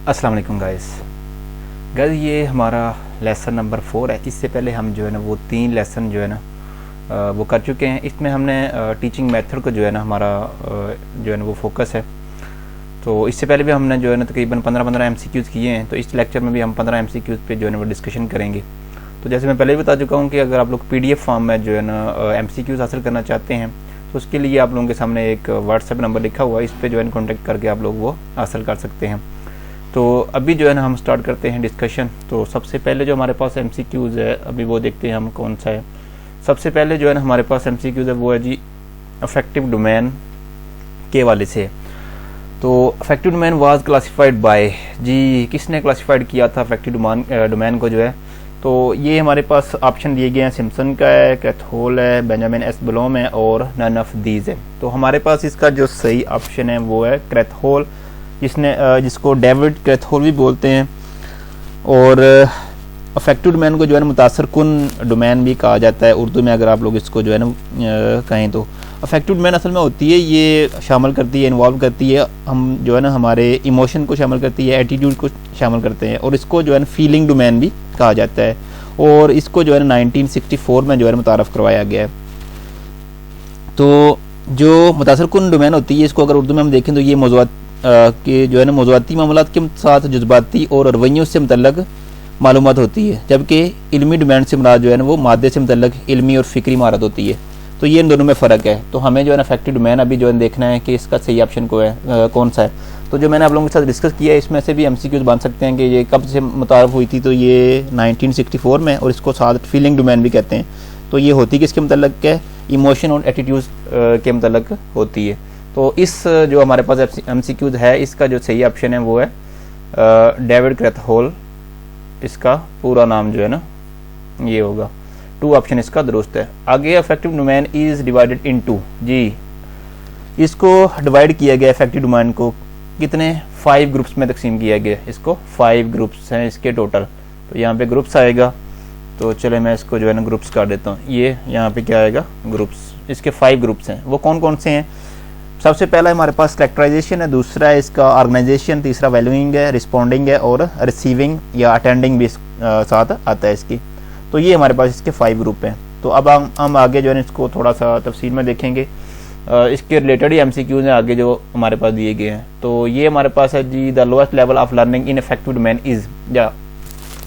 अस्सलाम वालेकुम गाइस। ये हमारा लेसन नंबर 4 है। इससे पहले हम जो है ना वो 3 लेसन जो है ना वो कर चुके हैं। इसमें हमने टीचिंग मेथड को जो है ना हमारा जो है ना वो फोकस है। तो इससे पहले भी हमने जो है ना तकरीबन 15 MCQs किए हैं। तो इस लेक्चर में भी हम 15 MCQs पे जो है ना वो डिस्कशन करेंगे। तो जैसे मैं पहले भी बता चुका हूँ कि अगर आप लोग PDF फॉर्म में जो है ना MCQs हासिल करना चाहते हैं तो उसके लिए आप लोगों के सामने एक व्हाट्सएप नंबर लिखा हुआ है, इस पर जो है कॉन्टेक्ट करके आप लोग वो हासिल कर सकते हैं। तो अभी जो है ना हम स्टार्ट करते हैं डिस्कशन। तो सबसे पहले जो हमारे पास MCQs है अभी वो देखते हैं हम कौन सा है। सबसे पहले जो है ना हमारे पास MCQs है वो है जी अफेक्टिव डोमेन के वाले से। तो affective domain was classified by, जी किसने क्लासिफाइड किया था अफेक्टिव डोमेन को जो है। तो ये हमारे पास ऑप्शन दिए गए हैं, सिम्पसन का है, कैथोल है, बेंजामिन एस ब्लूम है और नन ऑफ दीज है। तो हमारे पास इसका जो सही ऑप्शन है वो है कैथोल, जिसको डेविड कैथोल भी बोलते हैं। और अफेक्टिव डोमेन को जो है ना मुतासर कुन डोमेन भी कहा जाता है उर्दू में, अगर आप लोग इसको जो है ना कहें तो। अफेक्टिव डोमेन असल में होती है, ये शामिल करती है, इन्वॉल्व करती है, हम जो है ना हमारे इमोशन को शामिल करती है, एटीट्यूड को शामिल करते हैं। और इसको जो है ना फीलिंग डोमेन भी कहा जाता है। और इसको जो है ना 1964 में जो है मुतारफ़ करवाया गया है। तो जो मुतासर कुन डोमेन होती है, इसको अगर उर्दू में हम देखें तो ये मौज़ूआत के जो है ना मौज़ूआती मामलात के साथ जज्बाती और रवैयों से मुतल्लक़ मालूमात होती है, जबकि इल्मी डोमेन से मुराद जो है ना वो मादे से मुतल्लक़ इल्मी और फ़िक्री महारत होती है। तो ये इन दोनों में फ़र्क है। तो हमें जो है ना अफेक्टिव डोमेन अभी जो है देखना है कि इसका सही ऑप्शन कौन सा है। तो जो मैंने आप लोगों के साथ डिस्कस किया है इसमें से भी MCQs बन सकते हैं कि ये कब से मुतारफ़ हुई थी। तो ये 1964 में, और इसको साथ फीलिंग डोमेन भी कहते हैं। तो ये होती किसके मुतल्लक़ है, इमोशन और एटीट्यूड्स के मुतल्लक़ होती है। तो इस जो हमारे पास MCQs है इसका जो सही ऑप्शन है वो है डेविड कैथोल, इसका पूरा नाम जो है ना ये होगा। 2 ऑप्शन इसका दुरुस्त है। आगे affective domain is divided into, जी इसको डिवाइड किया गया अफेक्टिव डोमेन को कितने 5 ग्रुप्स में तकसीम किया गया। इसको 5 ग्रुप्स हैं इसके टोटल। तो यहाँ पे ग्रुप्स आएगा। तो चले मैं इसको जो है ना ग्रुप्स कर देता हूँ। ये यहाँ पे क्या आएगा, ग्रुप्स। इसके 5 ग्रुप्स हैं। वो कौन कौन से हैं? सबसे पहला हमारे पास कैरेक्टराइजेशन है, दूसरा है इसका ऑर्गेनाइजेशन, तीसरा वैल्यूइंग है, रिस्पॉन्डिंग है और रिसीविंग या अटेंडिंग भी साथ आता है इसकी। तो ये हमारे पास इसके 5 ग्रुप हैं। तो अब हम आगे जो है इसको थोड़ा सा तफसील में देखेंगे। इसके रिलेटेड ही MCQs हैं आगे जो हमारे पास दिए गए हैं। तो ये हमारे पास है जी the lowest level of learning in affective domain is,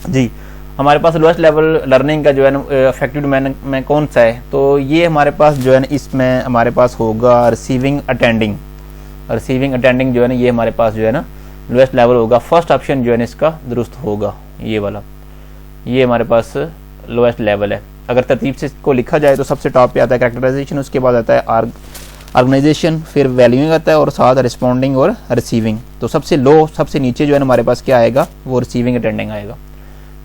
जी हमारे पास लोएस्ट लेवल लर्निंग का जो है ना अफेक्टिव डोमेन में कौन सा है। तो ये हमारे पास जो है ना इसमें हमारे पास होगा रिसीविंग अटेंडिंग। रिसीविंग अटेंडिंग जो है ना ये हमारे पास जो है ना लोएस्ट लेवल होगा। फर्स्ट ऑप्शन जो है ना इसका दुरुस्त होगा, ये वाला। ये हमारे पास लोएस्ट लेवल है। अगर तरतीब से इसको लिखा जाए तो सबसे टॉप पे आता है कैरेक्टराइजेशन, उसके बाद आता है ऑर्गेनाइजेशन, फिर वैल्यूइंग आता है और साथ रिस्पॉन्डिंग और रिसीविंग। तो सबसे लो, सबसे नीचे जो है ना हमारे पास क्या आएगा, वो रिसीविंग अटेंडिंग आएगा।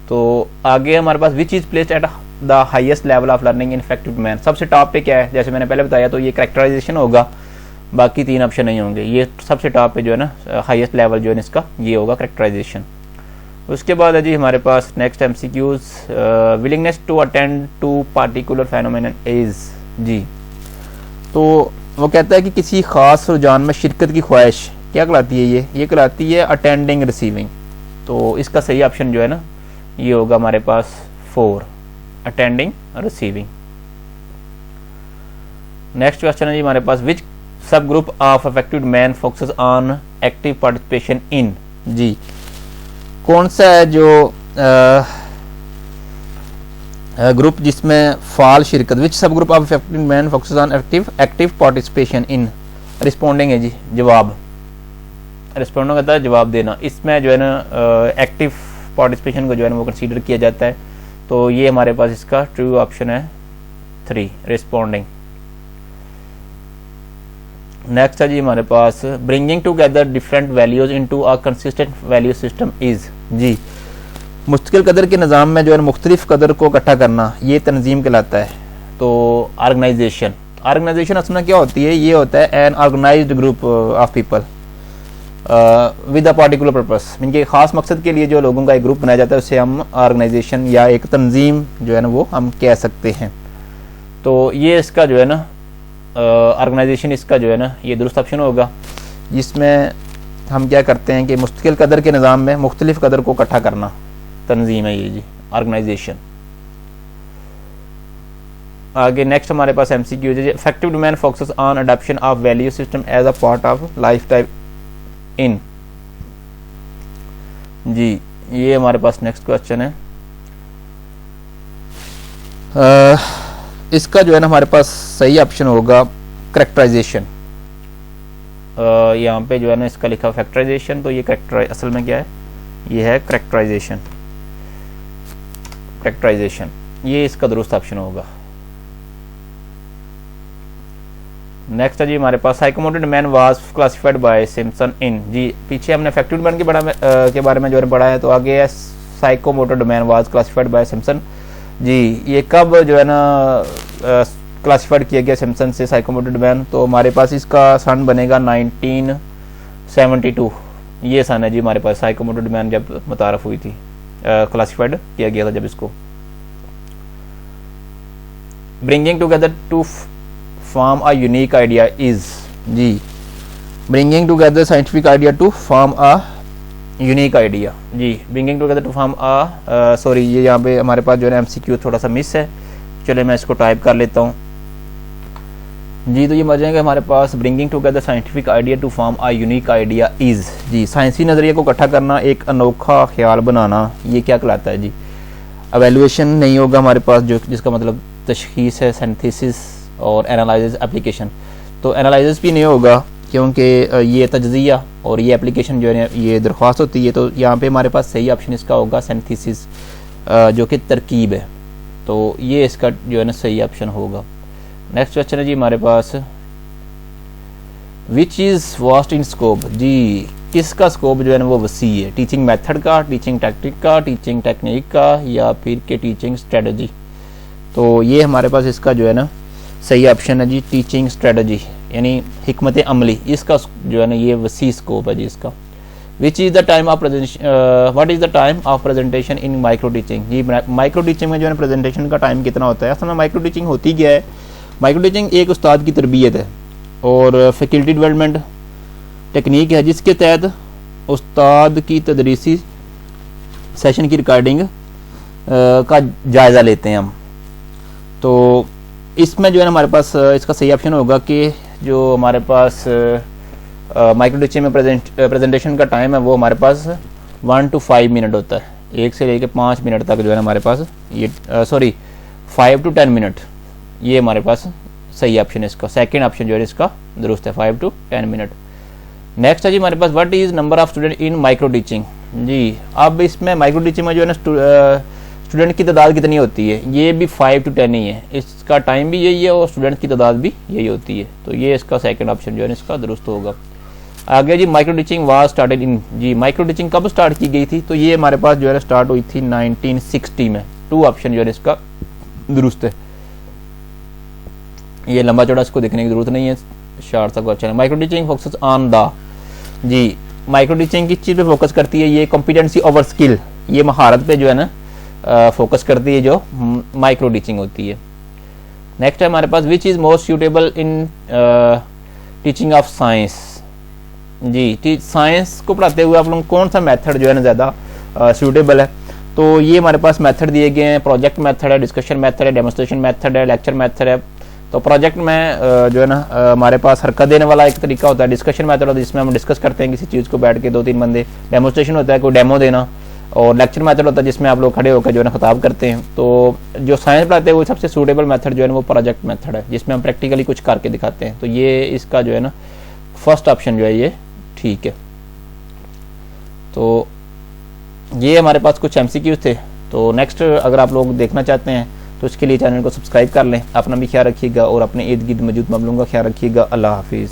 तो आगे हमारे पास which is placed at the highest level of learning in affective domain, सबसे टॉप पे क्या है, जैसे मैंने पहले बताया। तो ये कैरेक्टराइजेशन होगा, बाकी 3 ऑप्शन नहीं होंगे। ये सबसे टॉप पे जो है ना हाईएस्ट लेवल जो है इसका ये होगा कैरेक्टराइजेशन। उसके बाद है जी हमारे पास next MCQs willingness to attend to particular phenomenon is, जी तो वो कहता है कि किसी खास रुझान में शिरकत की ख्वाहिश क्या कहलाती है, ये कहलाती है अटेंडिंग रिसीविंग। तो इसका सही ऑप्शन जो है ना ये होगा हमारे पास 4, अटेंडिंग रिसीविंग। नेक्स्ट क्वेश्चन है जी हमारे पास which sub group of affective domain focuses on active participation in, जी कौन सा है जो ग्रुप जिसमें फाल शिरकत, विच sub group of affective domain focuses on active participation in. Responding है जी जवाब, रिस्पॉन्डिंग होता है जवाब देना। इसमें जो है ना एक्टिव पार्टिसिपेशन को जो है ना वो कंसीडर किया जाता है। तो ये हमारे पास इसका ट्रू ऑप्शन है 3, रिस्पॉन्डिंग। नेक्स्ट है जी हमारे पास bringing together different values into a consistent value system is, जी मुस्तकिल कदर के निज़ाम में जो है मुख्तलिफ कदर को इकट्ठा करना ये तंजीम कहलाता है। तो ऑर्गेनाइजेशन, ऑर्गेनाइजेशन असल में क्या होती है, ये होता है an organised group of people with a particular purpose, इनके खास मकसद के लिए जो लोगों का एक ग्रुप बनाया जाता है उसे हम ऑर्गेनाइजेशन या एक तंजीम जो है ना वो हम कह सकते हैं। तो ये इसका जो है ना ऑर्गेनाइजेशन इसका जो है ना ये दुरुस्त ऑप्शन होगा, जिसमें हम क्या करते हैं कि मुस्तकिल कदर के निज़ाम में मुख्तलिफ कदर को इकट्ठा करना तंजीम है ये जी, ऑर्गेनाइजेशन। आगे नेक्स्ट हमारे पास MCQ है, effective domain focuses on adoption of value system as a part of lifetime in. जी ये हमारे पास नेक्स्ट क्वेश्चन है। इसका जो है ना हमारे पास सही ऑप्शन होगा करेक्टराइजेशन। यहाँ पे जो है ना इसका लिखा फैक्टराइजेशन, तो ये करेक्टर असल में क्या है, ये है करेक्टराइजेशन। करेक्टराइजेशन ये इसका दुरुस्त ऑप्शन होगा। नेक्स्ट है जी हमारे पास psychomotor domain was classified by Simpson in. जी पीछे हमने इफेक्टिव डोमेन के बारे में जो है पढ़ा है, तो आगे है psychomotor domain was classified by Simpson. जी ये कब जो है ना क्लासिफाइड किया गया सिम्पसन से साइकोमोटर डोमेन, तो हमारे पास इसका सन बनेगा 1972। ये सन है जी हमारे पास साइकोमोटर डोमेन जब मुतारफ हुई थी, क्लासिफाइड किया गया था जब इसको। Bringing together to form a unique idea is. जी bringing together scientific idea to form a unique idea. जी bringing together to form a sorry ये यहाँ पे हमारे पास जो है MCQ थोड़ा सा मिस है, चले मैं इसको टाइप कर लेता हूँ जी। तो ये मर जाएंगे हमारे पास bringing together scientific idea to form a unique idea is. जी साइंसी नज़रिए को इकट्ठा करना, एक अनोखा ख्याल बनाना, ये क्या कहलाता है जी। एवेल्युएशन नहीं होगा हमारे पास, जो जिसका मतलब तशखीस है, सिंथेसिस और एनालिसिस एप्लीकेशन। तो एनालिसिस भी नहीं होगा क्योंकि ये तज्जिया और ये एप्लीकेशन जो है ये दरख्वास्त होती है। तो यहाँ पे हमारे पास सही ऑप्शन इसका होगा सिंथेसिस, जो कि तरकीब है। तो ये इसका जो है ना सही ऑप्शन होगा। नेक्स्ट क्वेश्चन है जी हमारे पास, which is vast in scope. जी किसका स्कोप जो है ना वो वसी है, टीचिंग मेथड का, टीचिंग टैक्टिक का, टीचिंग टेक्निक का, या फिर के टीचिंग स्ट्रेटजी। तो ये हमारे पास इसका जो है ना सही ऑप्शन है जी टीचिंग स्ट्रेटजी, यानी हिकमत अमली, इसका जो है ना ये वसी स्कोप है जी इसका। Which is the time of what is the time of presentation in micro teaching. जी माइक्रो टीचिंग में जो है प्रेजेंटेशन का टाइम कितना होता है। असल में माइक्रो टीचिंग होती क्या है, माइक्रो टीचिंग एक उस्ताद की तरबियत है और फैकल्टी डेवलपमेंट टेक्निक है, जिसके तहत उस्ताद की तदरीसी सेशन की रिकॉर्डिंग का जायज़ा लेते हैं हम। तो इसमें जो है हमारे पास इसका सही ऑप्शन होगा कि जो हमारे पास माइक्रो टीचिंग में प्रेजेंटेशन का टाइम है वो हमारे पास 1 to 5 मिनट होता है, 1 से लेकर 5 मिनट तक जो है हमारे पास ये 5 to 10 मिनट, ये हमारे पास सही ऑप्शन है इसका। सेकंड ऑप्शन जो है इसका दुरुस्त है, 5 to 10 मिनट। नेक्स्ट है जी हमारे पास, what is number of student in micro teaching. जी अब इसमें माइक्रो टीचिंग में जो है ना स्टूडेंट की तादाद कितनी होती है, ये भी 5 to 10 ही है, इसका टाइम भी यही है और स्टूडेंट की तादाद भी यही होती है। तो ये इसका सेकंड ऑप्शन जो है इसका दुरुस्त होगा। आगे जी micro teaching was started in. जी माइक्रो टीचिंग कब स्टार्ट की गई थी, तो ये हमारे पास जो है स्टार्ट हुई थी 1960 में। 2 ऑप्शन जो है इसका दुरुस्त है। ये लंबा चौड़ा इसको देखने की जरूरत नहीं है, शार्ट सा क्वेश्चन है। Micro teaching focus on the. जी माइक्रो टीचिंग किस चीज़ पे फोकस करती है, ये कॉम्पिटेंसी ओवर स्किल, ये महारत पे जो है ना फोकस करती है जो माइक्रो टीचिंग होती है। नेक्स्ट है हमारे पास, which is most suitable in teaching of science. जी साइंस को पढ़ाते हुए आप लोग कौन सा मेथड जो है ना ज़्यादा सूटेबल है, तो ये हमारे पास मेथड दिए गए हैं। प्रोजेक्ट मेथड है, डिस्कशन मेथड है, डेमोस्ट्रेशन मेथड है, लेक्चर मेथड है। तो प्रोजेक्ट में जो है ना हमारे पास हरकत देने वाला एक तरीका होता है, डिस्कशन मेथड होता है जिसमें हम डिस्कस करते हैं किसी चीज़ को बैठ के 2-3 बंदे, डेमोस्ट्रेशन होता है कोई डेमो देना, और लेक्चर मेथड होता है जिसमें आप लोग खड़े होकर जो है ना खिताब करते हैं। तो जो साइंस पढ़ाते हैं वो सबसे सूटेबल मेथड जो है ना वो प्रोजेक्ट मेथड है, जिसमें हम प्रैक्टिकली कुछ करके दिखाते हैं। तो ये इसका जो है ना फर्स्ट ऑप्शन जो है ये ठीक है। तो ये हमारे पास कुछ MCQs थे। तो नेक्स्ट अगर आप लोग देखना चाहते हैं तो इसके लिए चैनल को सब्सक्राइब कर लें। अपना भी ख्याल रखिएगा और अपने इर्द गिर्द मौजूद मामलों का ख्याल रखिएगा। अल्लाह हाफिज़।